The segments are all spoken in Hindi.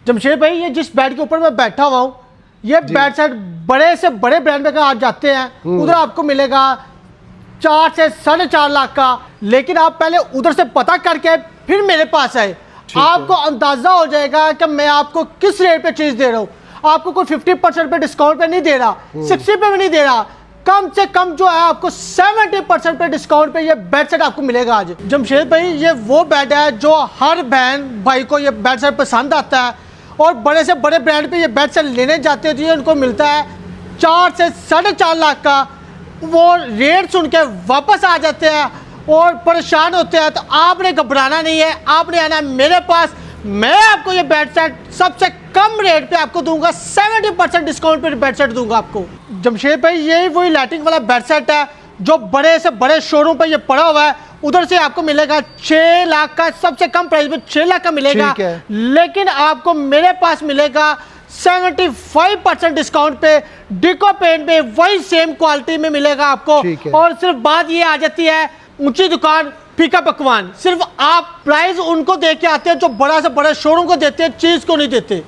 जमशेद भाई, ये जिस बेड के ऊपर मैं बैठा हुआ हूँ, ये बेड सेट बड़े से बड़े ब्रांड में आज जाते हैं, उधर आपको मिलेगा 4 से 4.5 लाख का। लेकिन आप पहले उधर से पता करके फिर मेरे पास आए, आपको अंदाजा हो जाएगा कि मैं आपको किस रेट पे चीज दे रहा हूँ। आपको कोई 50% पे डिस्काउंट पे नहीं दे रहा, 60 पे भी नहीं दे रहा, कम से कम जो है आपको 70% पे डिस्काउंट पे ये बेड सेट आपको मिलेगा आज। जमशेद भाई, ये वो बेड है जो हर बहन भाई को ये बेड सेट पसंद आता है, और बड़े से बड़े ब्रांड पे ये बेड सेट लेने जाते हैं, उनको मिलता है 4 से 4.5 लाख का। वो रेट सुन के वापस आ जाते हैं और परेशान होते हैं। तो आपने घबराना नहीं है, आपने आना है मेरे पास। मैं आपको ये बेड सेट सबसे कम रेट पे आपको दूंगा, 70% डिस्काउंट पे बेड सेट दूंगा आपको। जमशेद भाई, यही वही लाइटिंग वाला बेड सेट है जो बड़े से बड़े शोरूम पे ये पड़ा हुआ है। उधर से आपको मिलेगा 6 लाख का, सबसे कम प्राइस में 6 लाख का मिलेगा। लेकिन आपको मेरे पास मिलेगा 75% डिस्काउंट पे, डिको पेंट पे वही सेम क्वालिटी में मिलेगा आपको। और सिर्फ बात ये आ जाती है, ऊंची दुकान फीका पकवान, सिर्फ आप प्राइस उनको दे के आते हैं जो बड़ा से बड़ा शोरूम को देते हैं, चीज को नहीं देते।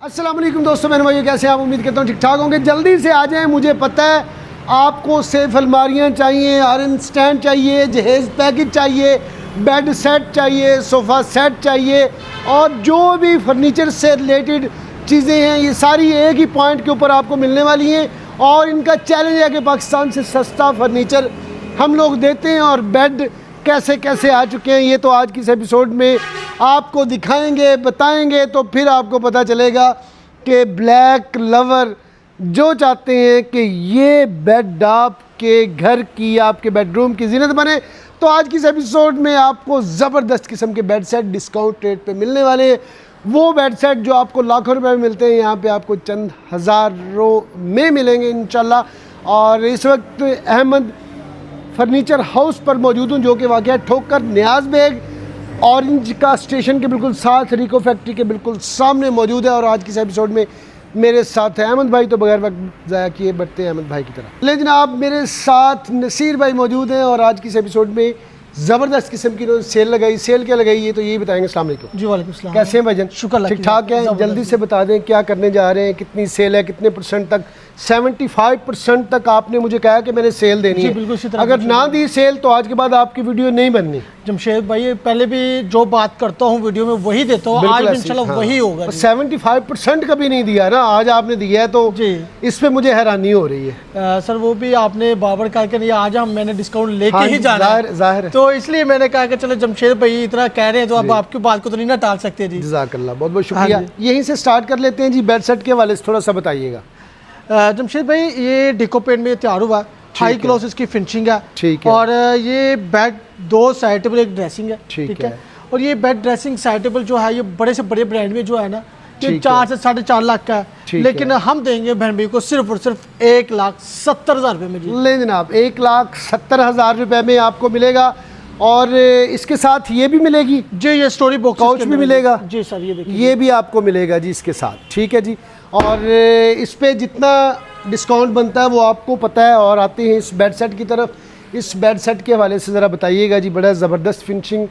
अस्सलाम वालेकुम दोस्तों, मेरे भाइयों, कैसे आप? उम्मीद करता हूँ ठीक ठाक होंगे। जल्दी से आ जाएं, मुझे पता है आपको सेफ अलमारियाँ चाहिए, आयरन स्टैंड चाहिए, जहेज पैकेज चाहिए, बेड सेट चाहिए, सोफ़ा सेट चाहिए, और जो भी फर्नीचर से रिलेटेड चीज़ें हैं ये सारी एक ही पॉइंट के ऊपर आपको मिलने वाली हैं। और इनका चैलेंज है कि पाकिस्तान से सस्ता फर्नीचर हम लोग देते हैं, और बेड कैसे कैसे आ चुके हैं ये तो आज की इस एपिसोड में आपको दिखाएंगे, बताएंगे। तो फिर आपको पता चलेगा कि ब्लैक लवर जो चाहते हैं कि ये बेड आपके घर की, आपके बेडरूम की जीनत बने, तो आज की इस एपिसोड में आपको ज़बरदस्त किस्म के बेड सेट डिस्काउंट रेट पे मिलने वाले हैं। वो बेड सेट जो आपको लाखों रुपए में मिलते हैं, यहाँ पे आपको चंद हज़ारों में मिलेंगे इंशाल्लाह। और इस वक्त अहमद फर्नीचर हाउस पर मौजूद हूँ, जो कि वाक़या ठोकर न्याज बेग ऑरेंज का स्टेशन के बिल्कुल साथ, रिको फैक्ट्री के बिल्कुल सामने मौजूद है। और आज की इस एपिसोड में मेरे साथ है अहमद भाई। तो बगैर वक्त ज़ाया किए बढ़ते हैं अहमद भाई की तरफ। लेकिन आप मेरे साथ नसीर भाई मौजूद हैं, और आज की इस एपिसोड में ज़बरदस्त किस्म की सेल लगाई। सेल क्या लगाई है तो यही बताएंगे। अस्सलाम वालेकुम। जी वालेकुम सलाम। कैसे हैं भाईजान? शुक्र, ठीक ठाक है। जल्दी से बता दें क्या करने जा रहे हैं, कितनी सेल है, कितने परसेंट तक? 75% तक आपने मुझे कहा कि मैंने सेल देनी है। बिल्कुल। अगर ना दी सेल तो आज के बाद आपकी वीडियो नहीं बननी। जमशेद भाई, पहले भी जो बात करता हूँ वीडियो में वही देता हूँ, आज इंशाल्लाह वही होगा। 75% कभी नहीं दिया ना, आज आपने दिया है, तो इस पे मुझे हैरानी हो रही है। सर वो भी आपने बाबर करके नहीं, आज हम मैंने डिस्काउंट लेके ही जाना है, जाहिर है। तो इसलिए मैंने कहा कि चलो जमशेद भाई इतना कह रहे हैं तो अब आपकी बात को तो नहीं ना टाल सकते जी। जज़ाकल्लाह, बहुत बहुत शुक्रिया। यहीं से स्टार्ट कर लेते हैं जी, बेड सेट के हवाले से थोड़ा सा बताइएगा। जमशेद भाई, ये डिको पेंट में तैयार हुआ, हाई क्लॉस इसकी फिनिशिंग है, ठीक है। और ये बेड 2 साइड टेबल, एक ड्रेसिंग है, ठीक है। और ये बेड ड्रेसिंग साइड टेबल जो है ये बड़े से बड़े ब्रांड में जो है ना, ये 4 से 4.5 लाख का है। लेकिन हम देंगे बहन भाई को सिर्फ और सिर्फ 1,70,000 रुपये में जी। ले जनाब, 1,70,000 रुपये में आपको मिलेगा। और इसके साथ ये भी मिलेगी जी, ये स्टोरी बॉक्स काउच भी मिलेगा जी सर, ये देखिए, ये भी आपको मिलेगा जी इसके साथ, ठीक है जी। और इस पे जितना डिस्काउंट बनता है वो आपको पता है। और आते हैं इस बेड सेट की तरफ। इस बेड सेट के हवाले से ज़रा बताइएगा जी। बड़ा ज़बरदस्त फिनिशिंग,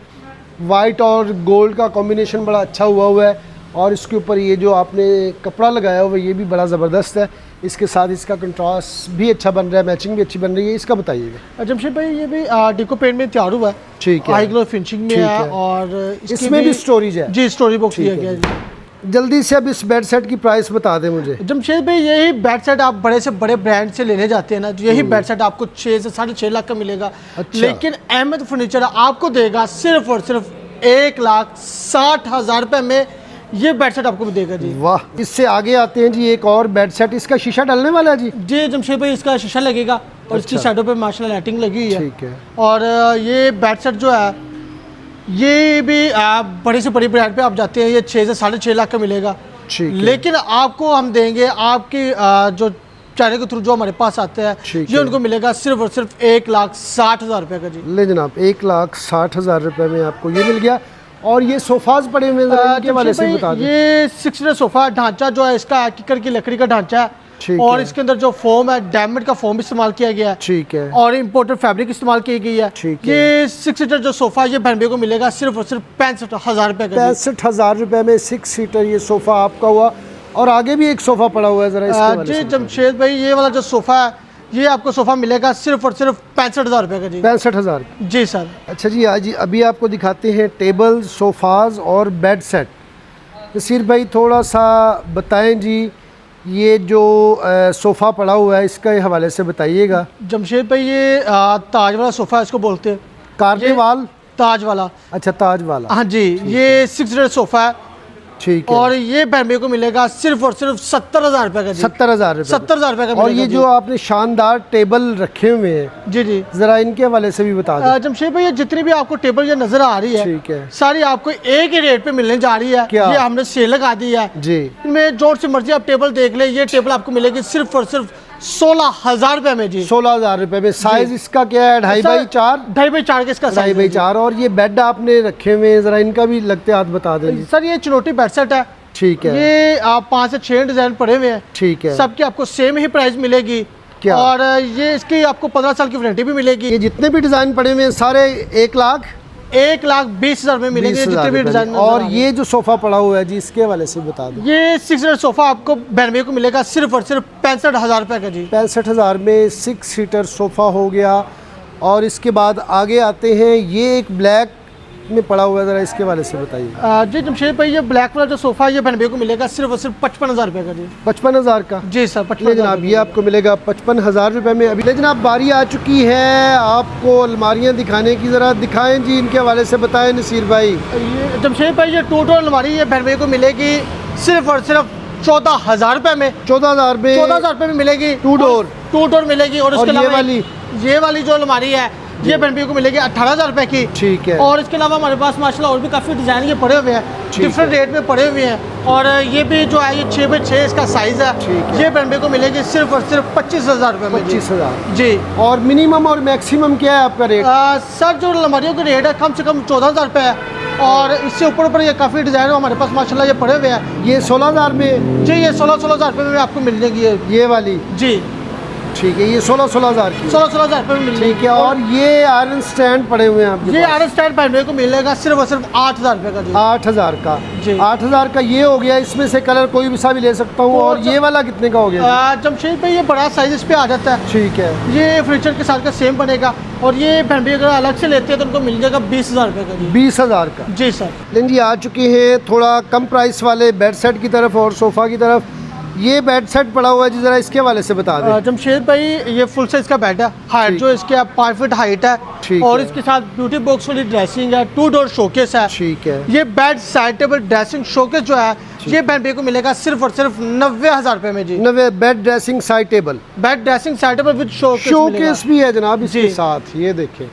वाइट और गोल्ड का कॉम्बिनेशन बड़ा अच्छा हुआ है, और इसके ऊपर ये जो आपने कपड़ा लगाया हुआ है ये भी बड़ा ज़बरदस्त है। इसके साथ इसका कंट्रास्ट भी अच्छा बन रहा है, मैचिंग भी अच्छी बन रही है। इसका बताइएगा। जमशेद भाई, ये भी डिको पेंट में तैयार हुआ है, ठीक है, हाई ग्लो फिनिशिंग में है, और इसमें भी स्टोरेज है जी, स्टोरी बॉक्स दिया गया है। जल्दी से अब इस बेड सेट की प्राइस बता दें मुझे। जमशेद भाई, यही बेड सेट आप बड़े से बड़े ब्रांड से लेने जाते हैं ना, यही बेड सेट आपको 6 से 6.5 लाख का मिलेगा। लेकिन अहमद फर्नीचर आपको देगा सिर्फ और सिर्फ 1,60,000 रुपये में ये बेड सेट आपको देगा जी। वाह। इससे आगे आते हैं जी, एक और बेड सेट। इसका शीशा डलने वाला है जी? जी जमशेद भाई, इसका शीशा लगेगा, और इसकी साइडों पे माशाल्लाह लाइटिंग लगी है, ठीक है। और ये बेड सेट जो है ये भी बड़ी से बड़ी ब्रांड पे आप जाते हैं, ये 6 से 6.5 लाख का मिलेगा। लेकिन आपको हम देंगे, आपकी जो चैनल के थ्रू जो हमारे पास आते हैं ये उनको मिलेगा सिर्फ और सिर्फ 1,60,000 रुपये का जी। ले जनाब, 1,60,000 रुपये में आपको ये मिल गया। और ये सोफाज पड़े हुए हैं, इनके वाले से बता दें। ये 6 सोफा ढांचा जो है इसका कीकर की लकड़ी का ढांचा है, ठीक और है। इसके अंदर जो फोम है डायमंड का फोम इस्तेमाल किया गया है ठीक है। और इम्पोर्टेड फैब्रिक इस्तेमाल की गई है। ठीक है। ये 6 सीटर जो सोफा ये बहन को मिलेगा सिर्फ और सिर्फ 65,000 रुपए का। 65,000 रुपए में 6 सीटर ये सोफ़ा आपका हुआ। और आगे भी एक सोफ़ा पड़ा हुआ है, ज़रा इसके हवाले जी से जमशेद भाई, ये वाला जो सोफा है ये आपको सोफा मिलेगा सिर्फ और सिर्फ 65,000 रुपए का जी। 65,000। जी सर। अच्छा जी, आज अभी आपको दिखाते हैं टेबल, सोफ़ाज़ और बेड सेट। नसीर भाई थोड़ा सा बताएं जी, ये जो सोफ़ा पड़ा हुआ है इसके हवाले से बताइएगा। जमशेद भाई ये ताज वाला सोफा है, इसको बोलते हैं कार्निवाल। ताज वाला। अच्छा, ताज वाला। हाँ जी, ये 6 सीटर सोफा है ठीक है। और ये बहन को मिलेगा सिर्फ और सिर्फ 70,000 रुपए का जी। 70,000 रुपए। 70,000 रुपए का और ये मिलेगा जो आपने शानदार टेबल रखे हुए हैं, जी जी ज़रा इनके हवाले से भी बता दें। जमशेद भाई, ये जितनी भी आपको टेबल ये नजर आ रही है ठीक है। सारी आपको एक ही रेट पे मिलने जा रही है। क्या? ये हमने सेल लगा दी है जी। इनमें जो सी मर्जी आप टेबल देख ले, ये टेबल आपको मिलेगी सिर्फ और सिर्फ 16,000 रुपए में जी। 16,000 रुपए में। साइज इसका क्या है? 2.5x4? 2.5x4 के इसका साइज है जी। 2.5x4। और ये बेड आपने रखे हुए हैं, ज़रा इनका भी लगते हाथ बता दें जी। सर ये चुनौती बेड सेट है। ठीक है। ये आप 5 से 6 डिजाइन पड़े हुए हैं। ठीक है। सबकी आपको सेम ही प्राइस मिलेगी। क्या? और ये इसकी आपको 15 साल की वारंटी भी मिलेगी। ये जितने भी डिज़ाइन पड़े हुए हैं सारे 1,20,000 में मिलेंगे जितने भी 20,000 डिजाइन। और ये जो सोफ़ा पड़ा हुआ है जी, इसके हवाले से बता दें। ये 6 सीटर सोफा आपको 92 को मिलेगा सिर्फ और सिर्फ 65,000 रुपए का जी। 65,000 में 6 सीटर सोफ़ा हो गया। और इसके बाद आगे आते हैं, ये एक ब्लैक में पड़ा हुआ है, ज़रा इसके हवाले से बताइए। जी जमशेद भाई, ये ब्लैक वाला जो सोफा है ये 92 को मिलेगा सिर्फ और सिर्फ 55,000 रुपए का जी। 55,000 का। जी सर, ले 55,000 जनाब, ये आपको मिलेगा 55,000 रुपए में। अभी ले जनाब बारी आ चुकी है आपको अलमारियां दिखाने की, ज़रा दिखाएं जी, इनके हवाले से बताएं नसीर भाई। ये जमशेद भाई, ये 2 डोर अलमारी ये 92 को मिलेगी सिर्फ और सिर्फ 14,000 रुपए में। 14,000 में 14,000 रुपए में मिलेगी। 2 डोर। 2 डोर मिलेगी। और उसके ये अलावा वाली? ये वाली जो अलमारी है ये 92 को मिलेगी 18,000 रुपए की। ठीक है। और इसके अलावा हमारे पास माशाल्लाह और भी काफ़ी डिज़ाइन ये पड़े हुए हैं, डिफरेंट रेट में पड़े हुए हैं। और ये भी जो है ये 6x6 इसका साइज़ है। ठीक है। ये 92 को मिलेगी सिर्फ और सिर्फ 25,000 रुपए में जी। 25,000 जी। और मिनिमम और मैक्सिमम क्या है आपका रेट? सर जो अलमारियों का रेट है कम से कम 14,000 रुपये है। और इससे ऊपर ये काफ़ी डिज़ाइन हमारे पास माशाल्लाह ये पड़े हुए हैं। ये 16,000 में? जी, ये 16,000 रुपये में आपको मिल जाएगी ये वाली? जी। ठीक है, ये 16,000 की। 16,000 रुपये में मिल जाएगी। ठीक है। और ये आयरन स्टैंड पड़े हुए हैं आपके ये पास? आयरन स्टैंड 92 को मिलेगा सिर्फ और सिर्फ 8,000 रुपये का जी। 8,000 का। जी। 8,000 का ये हो गया। इसमें से कलर कोई भी सा भी ले सकता हूँ। और ये वाला कितने का हो गया? जमशेद भाई, ये बड़ा साइज इस पे आ जाता है। ठीक है। ये फर्नीचर के साथ का सेम बनेगा। और ये फैमिली अगर अलग से लेते हैं तो उनको मिल जाएगा 20,000 रुपये का जी। 20,000 का। जी सर। लेकिन जी आ चुके हैं थोड़ा कम प्राइस वाले बेड सेट की तरफ और सोफ़ा की तरफ। ये बेड सेट पड़ा हुआ है जी, ज़रा इसके हवाले से बता दें। जमशेद भाई, ये फुल साइज का बेड है। हाइट जो इसके 5 फीट हाइट है। ठीक और है। इसके साथ ब्यूटी बॉक्स वाली ड्रेसिंग है, 2 डोर शोकेस है। ठीक है। ये bed side table dressing showcase जो है ये बेड को मिलेगा सिर्फ और सिर्फ 90,000 रुपए में जी। 90 bed dressing side table. Bed dressing side table with showcase भी है जनाब इसके जी। साथ, ये देखें।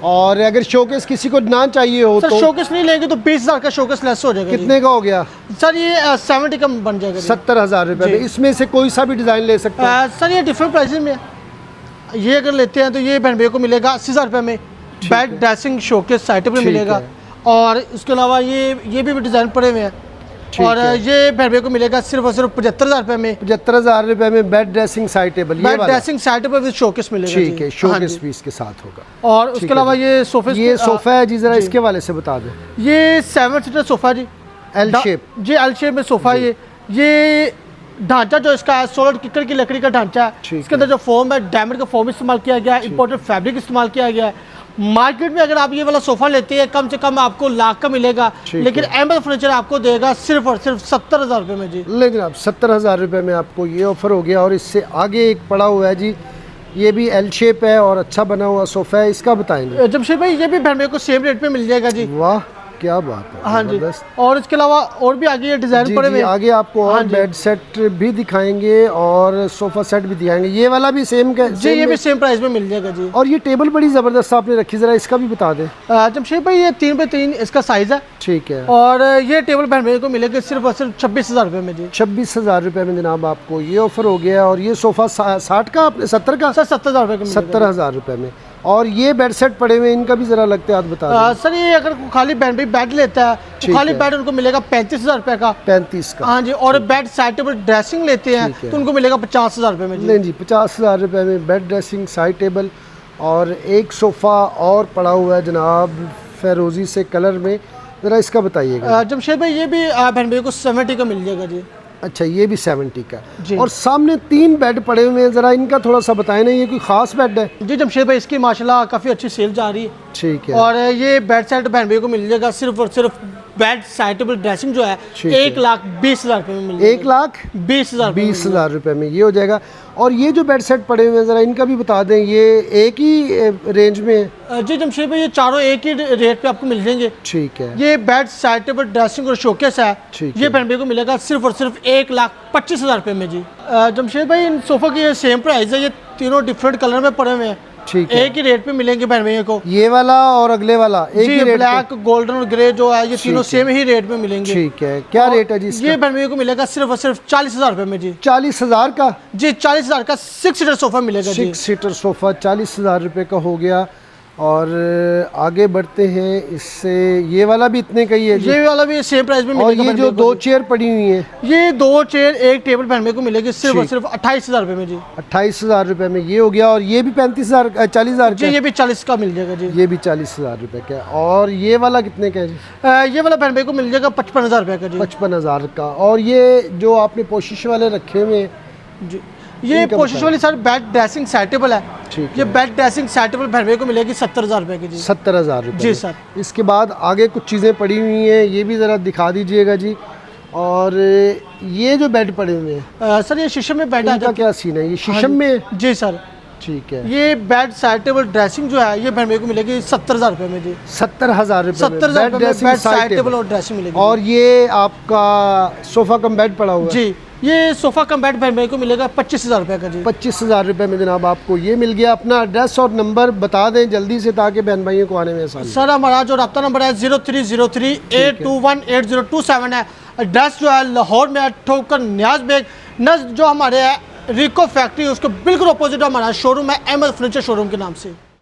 और अगर शोकेस किसी को ना चाहिए हो सर तो शोकेस नहीं लेंगे तो 20,000 का शोकेस लेस हो जाएगा जी। कितने का हो गया? सर ये 70 का बन जाएगा जी। 70,000 रुपए में। जी। इसमें से कोई सा भी डिज़ाइन ले सकते हैं? सर ये डिफरेंट प्राइसेस में है। ये अगर लेते हैं तो ये बहन को मिलेगा 80,000 रुपये में। Bed dressing showcase side table ठीक मिलेगा। है। और इसके अलावा ये भी डिज़ाइन पड़े हुए हैं। ठीक और है। ये बहन को मिलेगा सिर्फ और सिर्फ 75,000 रुपये में। 75,000 रुपए में बेड ड्रेसिंग साइड टेबल, ये बेड वाला? Dressing side table with showcase मिलेगा ठीक जी। है, हाँ शोकेस जी। भी इसके साथ होगा। और ठीक उसके है अलावा जी। ये सोफे ये सोफ़ा है जी, ज़रा इसके वाले से बता दें। ये 7 सीटर सोफा जी। L shape. जी, एल शेप में सोफा। ये ढांचा जो इसका है सोलर किकर की लकड़ी का ढांचा है। ठीक इसके अंदर जो फोम है डायमंड का फोम इस्तेमाल किया गया है। इंपोर्टेड फैब्रिक इस्तेमाल किया गया है। मार्केट में अगर आप ये वाला सोफा लेते हैं कम से कम आपको लाख का मिलेगा, ठीक लेकिन है। अहमद फर्नीचर आपको देगा सिर्फ और सिर्फ 70,000 रुपये में जी। ले जनाब, 70,000 रुपए में आपको ये ऑफ़र हो गया। और इससे आगे एक पड़ा हुआ है जी, ये भी एल शेप है और अच्छा बना हुआ सोफ़ा है, इसका बताएंगे। जमशेद भाई, ये भी बहन को सेम रेट पे मिल जाएगा जी। वाह, क्या बात है। हाँ जी। ज़बरदस्त। और इसके अलावा और भी आगे ये डिज़ाइन जी पड़े जी, हुए हैं। आगे आपको और हाँ जी। बेड सेट भी दिखाएंगे और सोफ़ा सेट भी दिखाएंगे। ये वाला भी सेम का जी, ये भी सेम प्राइस में मिल जाएगा जी। और ये टेबल बड़ी ज़बरदस्त आपने रखी, ज़रा इसका भी बता दें। जमशेद भाई, ये 3x3 इसका साइज़ है। ठीक है। और ये टेबल बहन को मिलेगा सिर्फ और सिर्फ 26,000 रुपये में जी। 26,000 रुपए में जनाब आपको ये ऑफ़र हो गया। और ये सोफ़ा 60 का, आपने 70 का? सर 70,000 रुपये का मिलेगा। 70,000 रुपए में। और ये बेड सेट पड़े हुए हैं, इनका भी ज़रा लगते हाथ बता दें। सर ये अगर खाली बेड लेता है ठीक तो खाली है। बेड उनको मिलेगा 35,000 रुपये का। 35 का। हाँ जी, और बेड साइड टेबल ड्रेसिंग लेते हैं ठीक है। तो उनको मिलेगा 50,000 रुपये में जी। नहीं जी, 50,000 रुपये में बेड ड्रेसिंग, साइड टेबल और एक सोफ़ा और पड़ा हुआ है जनाब फेरोजी से कलर में, ज़रा इसका बताइएगा। जमशेद भाई ये भी बहन भाई को 70 का मिल जाएगा जी। अच्छा, ये भी 70 का। जी। और सामने 3 बेड पड़े हुए हैं, ज़रा इनका थोड़ा सा बताएं ना, ये कोई ख़ास बेड है? जी जमशेद भाई इसकी माशाल्लाह काफ़ी अच्छी सेल जा रही है। ठीक है। और ये बेड सेट बहन भाई को मिल जाएगा सिर्फ और सिर्फ बेड साइड टेबल ड्रेसिंग जो है ठीक है। 1,20,000 रुपये में मिल जाएगा। 1,20,000 रुपये में ये हो जाएगा। और ये जो बेड सेट पड़े हुए हैं ज़रा इनका भी बता दें, ये एक ही रेंज में है? जी जमशेद भाई ये चारों एक ही रेट पे आपको मिल जाएंगे। ठीक है। ये बेड साइड टेबल ड्रेसिंग और शोकेस है, ठीक ये है। बहन भाई को मिलेगा सिर्फ और सिर्फ 1,25,000 रुपये में जी। जमशेद भाई इन सोफ़ा की ये सेम प्राइस है, ये तीनों डिफरेंट कलर में पड़े हुए हैं। ठीक है। एक ही रेट पे मिलेंगे बहन भैया को। ये वाला और अगले वाला एक जी ही रेट ब्लैक गोल्डन और ग्रे जो है ये तीनों ठीक है। सेम ही रेट में मिलेंगे। ठीक है। क्या और रेट है जी इसका? ये बहन भैया को मिलेगा सिर्फ और सिर्फ 40,000 रुपये में जी। 40,000 का? जी 40,000 का 6 सीटर सोफ़ा मिलेगा जी। 6 सीटर सोफ़ा 40,000 रुपये का हो गया। और आगे बढ़ते हैं इससे, ये वाला भी इतने का ही है जी? ये वाला भी सेम प्राइस में और मिलेगा। ये बहन जो भैया को 2 जी। चेयर पड़ी हुई हैं, ये 2 चेयर एक टेबल बहन भैया को मिलेगी सिर्फ और ठीक। सिर्फ 28,000 रुपये में जी। 28,000 रुपये में ये हो गया। और ये भी 35,000 40,000 जी का? ये भी 40 का मिल जाएगा जी। ये भी 40,000 रुपये का है। और ये वाला कितने का है जी? ये वाला बहन भैया को मिल जाएगा 55,000 रुपये का जी। 55,000 का। और ये जो आपने पोशिश वाले रखे हुए हैं, जी ये इनका कोशिश बताएं। वाली sir bed dressing set table है। ठीक ये है। बेड ड्रेसिंग सेट टेबल बहन भैया को मिलेगी 70,000 रुपये की जी। 70,000 रुपये जी में। सर। इसके बाद आगे कुछ चीज़ें पड़ी हुई हैं, ये भी ज़रा दिखा दीजिएगा जी। और ये जो बेड पड़े हुए हैं, सर ये शीशम में बेड आ इनका जाता क्या सीन है? ये शीशम में है? है। जी सर। ठीक है। ये बेड साइड टेबल ड्रेसिंग जो है ये बहन भैया को मिलेगी 70,000 रुपये में जी। 70,000 रुपये में 70,000 बेड रुपये में dressing bed side side table table. और ड्रेसिंग मिलेगी। और ये आपका सोफ़ा कम बेड पड़ा हुआ है? जी ये सोफ़ा कम बेड बहन भैया को मिलेगा 25,000 रुपये का जी। 25,000 रुपये में जनाब आपको ये मिल गया। अपना एड्रेस और नंबर बता दें जल्दी से, ताकि बहन भाइयों को आने में आसानी हो। सर हमारा जो रब्ता नंबर है 030382180027 है। एड्रेस जो है लाहौर में है, ठोकर न्याज बेग नज़ जो हमारे है रिको फैक्ट्री उसके बिल्कुल अपोजिट हमारा शोरूम है अहमद फर्नीचर शोरूम के नाम से।